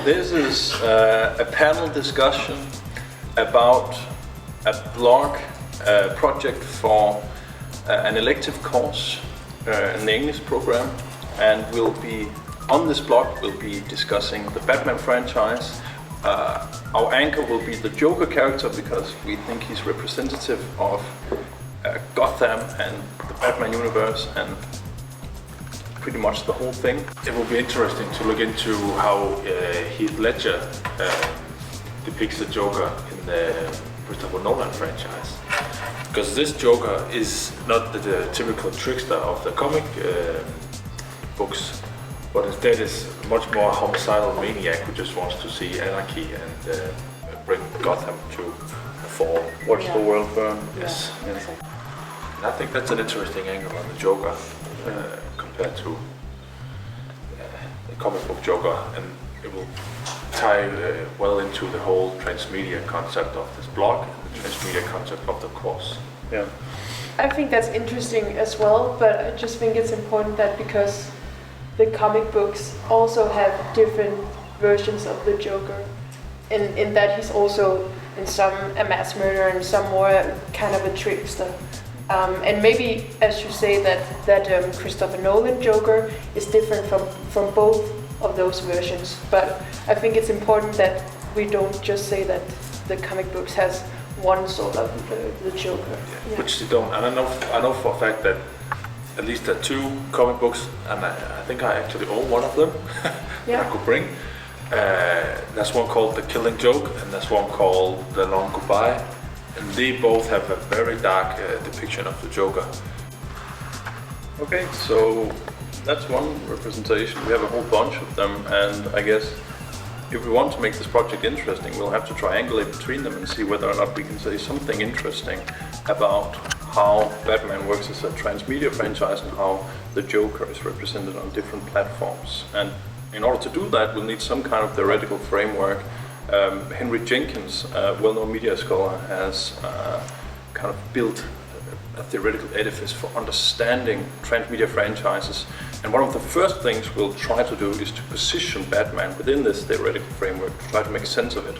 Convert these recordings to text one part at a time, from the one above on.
This is a panel discussion about a blog project for an elective course in the English program, and on this blog we'll be discussing the Batman franchise. Our anchor will be the Joker character because we think he's representative of Gotham and the Batman universe and pretty much the whole thing. It will be interesting to look into how Heath Ledger depicts the Joker in the Christopher Nolan franchise. Because this Joker is not the typical trickster of the comic books, but instead is much more a homicidal maniac who just wants to see anarchy and bring Gotham to a fall. Watch the world burn. Yes. And I think that's an interesting angle on the Joker compared to the comic book Joker, and it will tie well into the whole transmedia concept of this blog and the transmedia concept of the course. Yeah. I think that's interesting as well, but I just think it's important that because the comic books also have different versions of the Joker, in that he's also in some a mass murderer and some more kind of a trickster. And maybe, as you say, that Christopher Nolan Joker is different from both of those versions. But I think it's important that we don't just say that the comic books has one sort of the Joker. Yeah. Which they don't. And I know for a fact that at least there are two comic books, and I think I actually own one of them that I could bring. There's one called The Killing Joke, and there's one called The Long Goodbye. And they both have a very dark depiction of the Joker. Okay, so that's one representation. We have a whole bunch of them, and I guess if we want to make this project interesting, we'll have to triangulate between them and see whether or not we can say something interesting about how Batman works as a transmedia franchise and how the Joker is represented on different platforms. And in order to do that, we'll need some kind of theoretical framework. Henry Jenkins, a well-known media scholar, has kind of built a theoretical edifice for understanding transmedia franchises. And one of the first things we'll try to do is to position Batman within this theoretical framework, to try to make sense of it.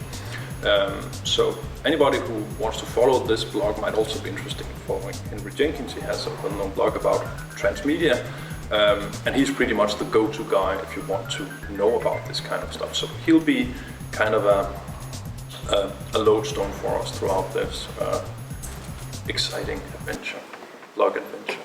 So anybody who wants to follow this blog might also be interested in following Henry Jenkins. He has a well-known blog about transmedia, and he's pretty much the go-to guy if you want to know about this kind of stuff. So he'll be kind of a lodestone for us throughout this exciting adventure, blog adventure.